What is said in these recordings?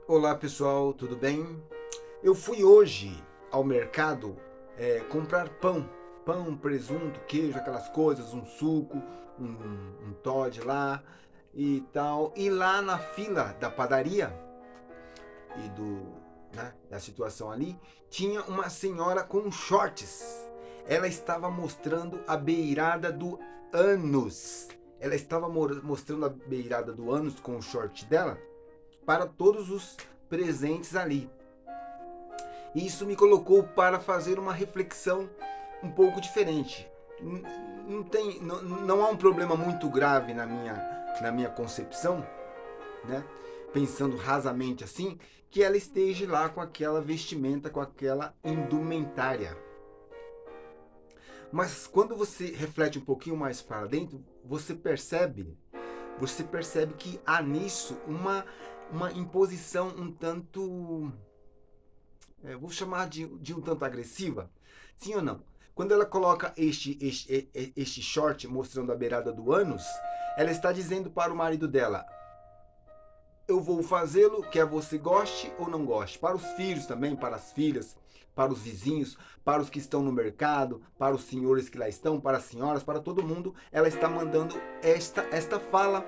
Olá pessoal, tudo bem? Eu fui hoje ao mercado comprar pão, presunto, queijo, aquelas coisas, um suco, um Toddy lá e tal. E lá na fila da padaria e da situação ali, tinha uma senhora com shorts. Ela estava mostrando a beirada do ânus. Ela estava mostrando a beirada do ânus com o short dela para todos os presentes ali. E isso me colocou para fazer uma reflexão um pouco diferente. Não há um problema muito grave na minha concepção, né? Pensando rasamente assim, que ela esteja lá com aquela vestimenta, com aquela indumentária. Mas quando você reflete um pouquinho mais para dentro, você percebe que há nisso uma imposição um tanto, vou chamar de um tanto agressiva, sim ou não? Quando ela coloca este short mostrando a beirada do ânus, ela está dizendo para o marido dela: eu vou fazê-lo, quer você goste ou não goste. Para os filhos também, para as filhas, para os vizinhos, para os que estão no mercado, para os senhores que lá estão, para as senhoras, para todo mundo, ela está mandando esta fala,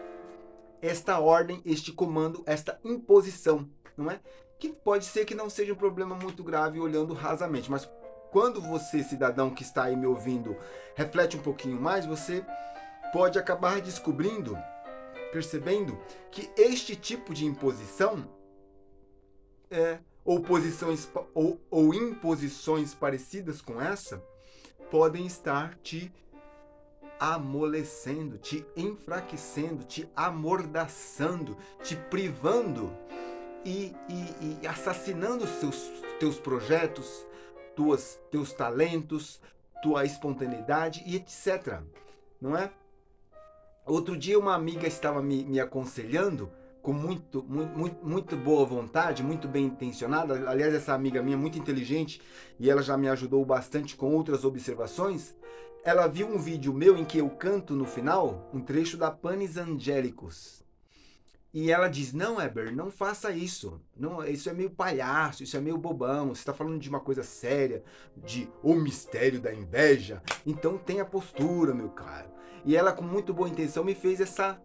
esta ordem, este comando, esta imposição, não é? Que pode ser que não seja um problema muito grave olhando rasamente, mas quando você, cidadão que está aí me ouvindo, reflete um pouquinho mais, você pode acabar descobrindo, percebendo que este tipo de imposição ou imposições parecidas com essa podem estar te amolecendo, te enfraquecendo, te amordaçando, te privando e assassinando teus projetos, teus talentos, tua espontaneidade e etc. Não é? Outro dia uma amiga estava me aconselhando com muito boa vontade, muito bem intencionada. Aliás, essa amiga minha é muito inteligente e ela já me ajudou bastante com outras observações. Ela viu um vídeo meu em que eu canto no final um trecho da Panis Angelicus. E ela diz: não, Eber, não faça isso. Não, isso é meio palhaço, isso é meio bobão. Você está falando de uma coisa séria, de o mistério da inveja. Então tenha postura, meu caro. E ela, com muito boa intenção, me fez essa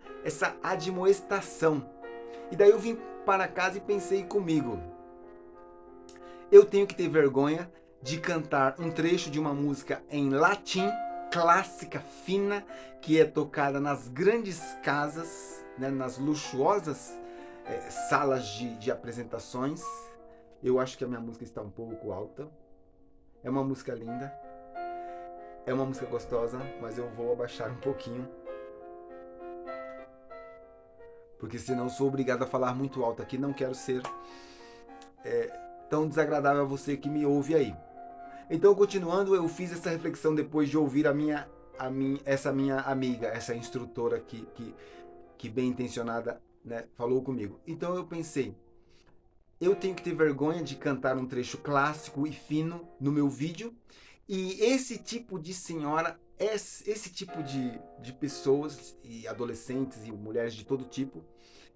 admoestação. E daí eu vim para casa e pensei comigo: eu tenho que ter vergonha de cantar um trecho de uma música em latim, clássica, fina, que é tocada nas grandes casas, né, nas luxuosas salas de apresentações. Eu acho que a minha música está um pouco alta. É uma música linda, é uma música gostosa, mas eu vou abaixar um pouquinho, porque senão sou obrigado a falar muito alto aqui. Não quero ser tão desagradável a você que me ouve aí. Então, continuando, eu fiz essa reflexão depois de ouvir essa minha amiga, essa instrutora que bem intencionada, né, falou comigo. Então eu pensei: eu tenho que ter vergonha de cantar um trecho clássico e fino no meu vídeo. E esse tipo de senhora, esse tipo de pessoas, e adolescentes e mulheres de todo tipo,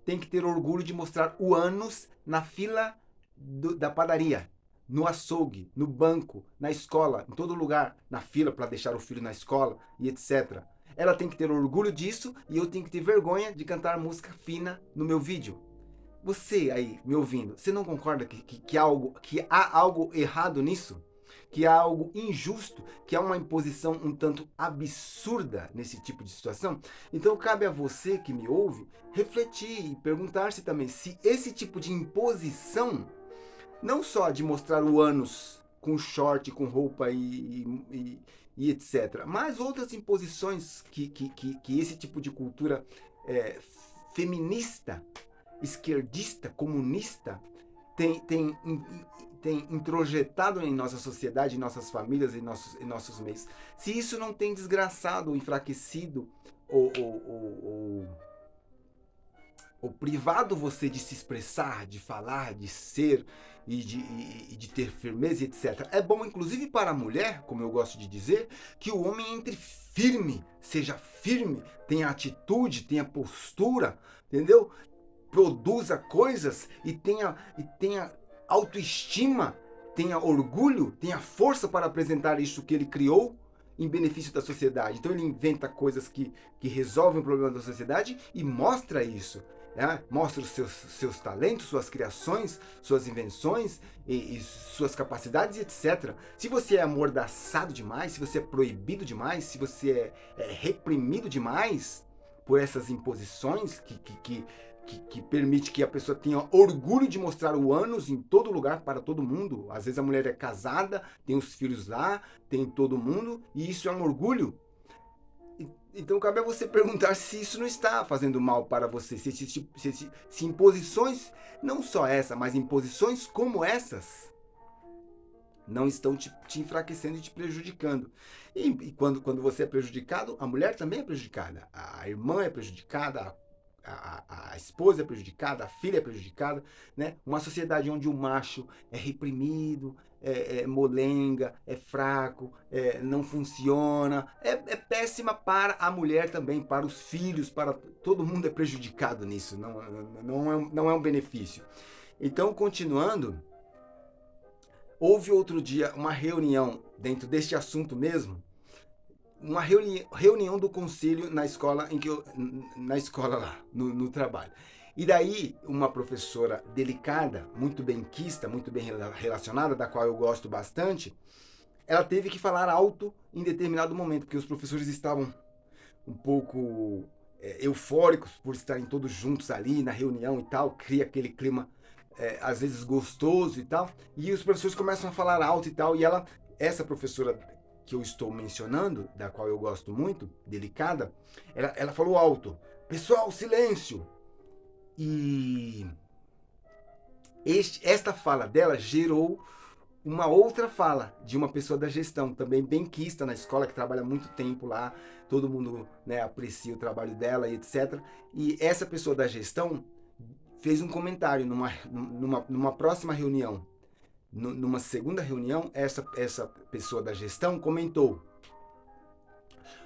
tem que ter orgulho de mostrar o ânus na fila da padaria, no açougue, no banco, na escola, em todo lugar, na fila para deixar o filho na escola e etc. Ela tem que ter orgulho disso e eu tenho que ter vergonha de cantar música fina no meu vídeo. Você aí me ouvindo, você não concorda que há algo errado nisso? Que há algo injusto, que há uma imposição um tanto absurda nesse tipo de situação? Então cabe a você que me ouve refletir e perguntar-se também se esse tipo de imposição, não só de mostrar o ânus com short, com roupa e etc., mas outras imposições que esse tipo de cultura feminista, esquerdista, comunista tem introjetado em nossa sociedade, em nossas famílias, em nossos meios. Se isso não tem desgraçado, enfraquecido ou privado você de se expressar, de falar, de ser e de ter firmeza, etc. É bom, inclusive para a mulher, como eu gosto de dizer, que o homem entre firme, seja firme, tenha atitude, tenha postura, entendeu? produza coisas e tenha autoestima, tenha orgulho, tenha força para apresentar isso que ele criou em benefício da sociedade. Então ele inventa coisas que resolvem o problema da sociedade e mostra isso. Né? Mostra os seus talentos, suas criações, suas invenções e suas capacidades, etc. Se você é amordaçado demais, se você é proibido demais, se você é reprimido demais por essas imposições que permite que a pessoa tenha orgulho de mostrar o ânus em todo lugar para todo mundo. Às vezes a mulher é casada, tem os filhos lá, tem todo mundo, e isso é um orgulho. Então cabe a você perguntar se isso não está fazendo mal para você, se imposições, não só essa, mas imposições como essas, não estão te enfraquecendo e te prejudicando. E quando você é prejudicado, a mulher também é prejudicada, a irmã é prejudicada, a esposa é prejudicada, a filha é prejudicada, né? Uma sociedade onde o macho é reprimido, é molenga, é fraco, não funciona, é péssima para a mulher também, para os filhos, para todo mundo é prejudicado nisso, não é um benefício. Então, continuando, houve outro dia uma reunião dentro deste assunto mesmo, uma reunião do conselho na escola na escola lá, no trabalho. E daí, uma professora delicada, muito benquista, muito bem relacionada, da qual eu gosto bastante, ela teve que falar alto em determinado momento, porque os professores estavam um pouco eufóricos por estarem todos juntos ali na reunião e tal, cria aquele clima às vezes gostoso e tal, e os professores começam a falar alto e tal, e essa professora que eu estou mencionando, da qual eu gosto muito, delicada, ela falou alto: pessoal, silêncio! E esta fala dela gerou uma outra fala de uma pessoa da gestão, também benquista na escola, que trabalha muito tempo lá, todo mundo, né, aprecia o trabalho dela e etc. E essa pessoa da gestão fez um comentário numa próxima reunião. Numa segunda reunião, essa pessoa da gestão comentou: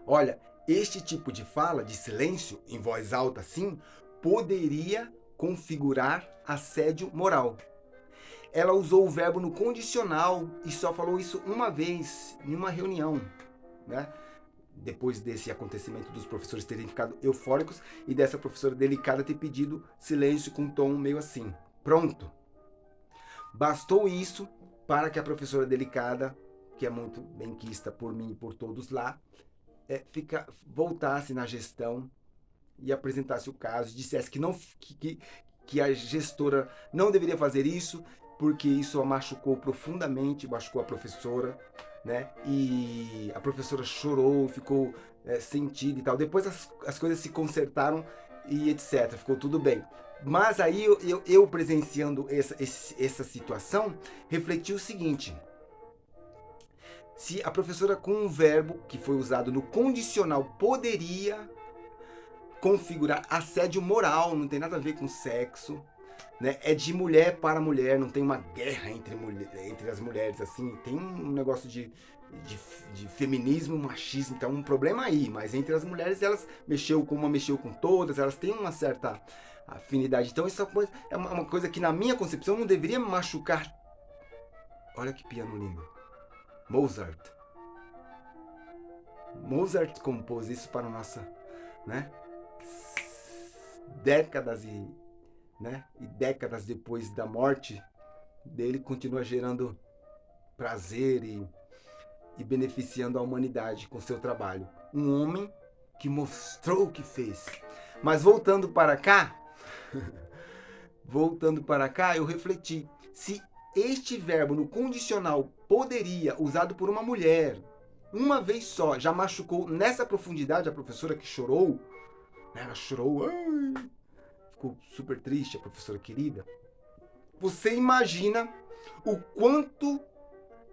olha, este tipo de fala, de silêncio, em voz alta assim, poderia configurar assédio moral. Ela usou o verbo no condicional e só falou isso uma vez, em uma reunião, né? Depois desse acontecimento dos professores terem ficado eufóricos e dessa professora delicada ter pedido silêncio com um tom meio assim. Pronto. Bastou isso para que a professora delicada, que é muito benquista por mim e por todos lá, voltasse na gestão e apresentasse o caso, dissesse que a gestora não deveria fazer isso, porque isso a machucou profundamente, machucou a professora, né? E a professora chorou, ficou sentida e tal. Depois as coisas se consertaram e etc. Ficou tudo bem. Mas aí eu presenciando essa situação, refleti o seguinte: se a professora com um verbo que foi usado no condicional poderia configurar assédio moral, não tem nada a ver com sexo, né? É de mulher para mulher, não tem uma guerra entre as mulheres, assim, tem um negócio de feminismo, machismo, então um problema aí, mas entre as mulheres elas mexeu com todas, elas têm uma certa afinidade. Então isso é uma coisa que na minha concepção não deveria machucar. Olha que piano lindo. Mozart compôs isso para a nossa, né? Décadas e décadas depois da morte dele, continua gerando prazer e beneficiando a humanidade com seu trabalho. Um homem que mostrou o que fez. Mas voltando para cá, eu refleti: se este verbo no condicional poderia, usado por uma mulher, uma vez só, já machucou nessa profundidade a professora que chorou, ela chorou, ficou super triste, a professora querida. Você imagina o quanto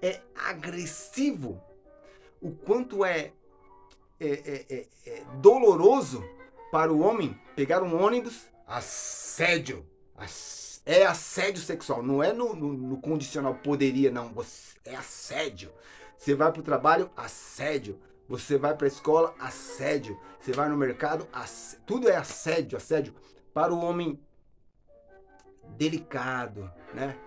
é agressivo, o quanto é doloroso para o homem pegar um ônibus, assédio, é assédio sexual, não é no condicional poderia, não, é assédio. Você vai para o trabalho, assédio. Você vai para a escola, assédio. Você vai no mercado, tudo é assédio. Para o homem delicado, né?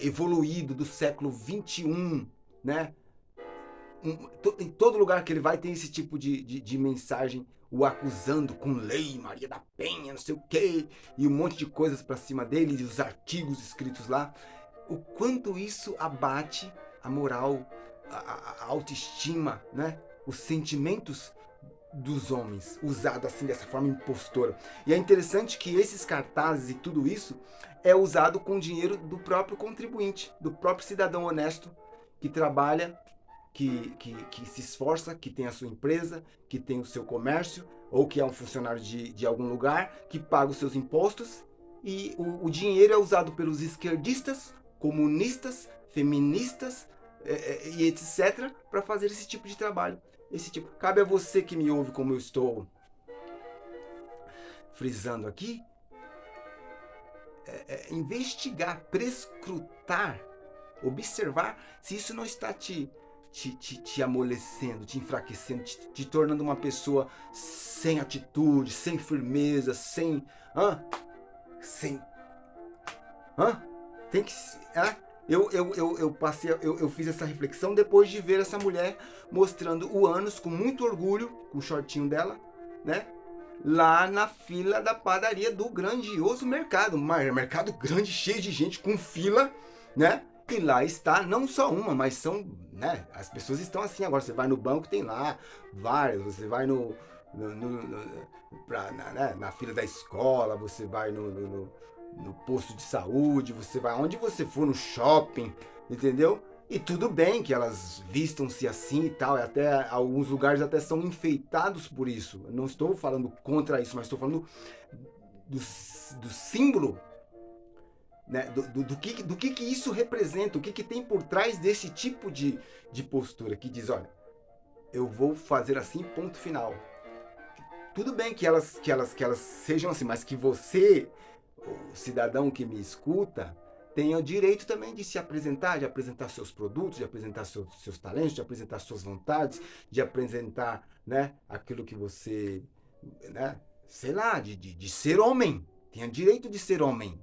Evoluído do século XXI, né? Em todo lugar que ele vai tem esse tipo de mensagem, o acusando com lei, Maria da Penha, não sei o quê, e um monte de coisas para cima dele, e os artigos escritos lá. O quanto isso abate a moral, a autoestima, né? Os sentimentos dos homens, usado assim dessa forma impostora. E é interessante que esses cartazes e tudo isso é usado com dinheiro do próprio contribuinte, do próprio cidadão honesto que trabalha, que se esforça, que tem a sua empresa, que tem o seu comércio, ou que é um funcionário de algum lugar, que paga os seus impostos, e o dinheiro é usado pelos esquerdistas, comunistas, feministas e etc., para fazer esse tipo de trabalho. Cabe a você que me ouve, como eu estou frisando aqui, investigar, prescrutar, observar se isso não está te amolecendo, te enfraquecendo, te tornando uma pessoa sem atitude, sem firmeza, sem... Tem que... Eu fiz essa reflexão depois de ver essa mulher mostrando o ânus com muito orgulho, com o shortinho dela, né? Lá na fila da padaria do grandioso mercado. Mercado grande, cheio de gente, com fila, né? E lá está, não só uma, mas são, né? As pessoas estão assim agora. Você vai no banco, tem lá várias. Você vai na fila da escola, você vai no posto de saúde, você vai onde você for, no shopping, entendeu? E tudo bem que elas vistam-se assim e tal, e até alguns lugares até são enfeitados por isso. Eu não estou falando contra isso, mas estou falando do símbolo, né? Do que isso representa, o que tem por trás desse tipo de postura, que diz, olha, eu vou fazer assim, ponto final. Tudo bem que elas sejam assim, mas que você, o cidadão que me escuta, tenha o direito também de se apresentar, de apresentar seus produtos, de apresentar seus talentos, de apresentar suas vontades, de apresentar, né, aquilo que você, né, sei lá, de ser homem. Tenha direito de ser homem,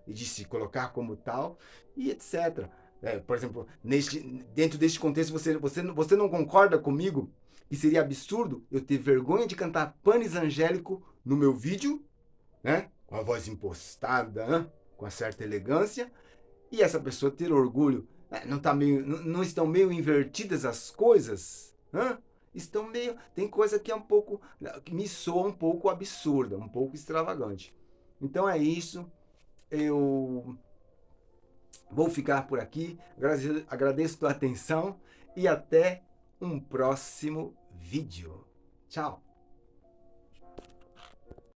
e de se colocar como tal, e etc. Por exemplo, dentro deste contexto, você não concorda comigo que seria absurdo eu ter vergonha de cantar Panis Angélico no meu vídeo, né? Com a voz impostada, com uma certa elegância, e essa pessoa ter orgulho? Não estão meio invertidas as coisas? Estão meio... Tem coisa que é um pouco... que me soa um pouco absurda, um pouco extravagante. Então é isso. Eu vou ficar por aqui. Agradeço a tua atenção e até um próximo vídeo. Tchau!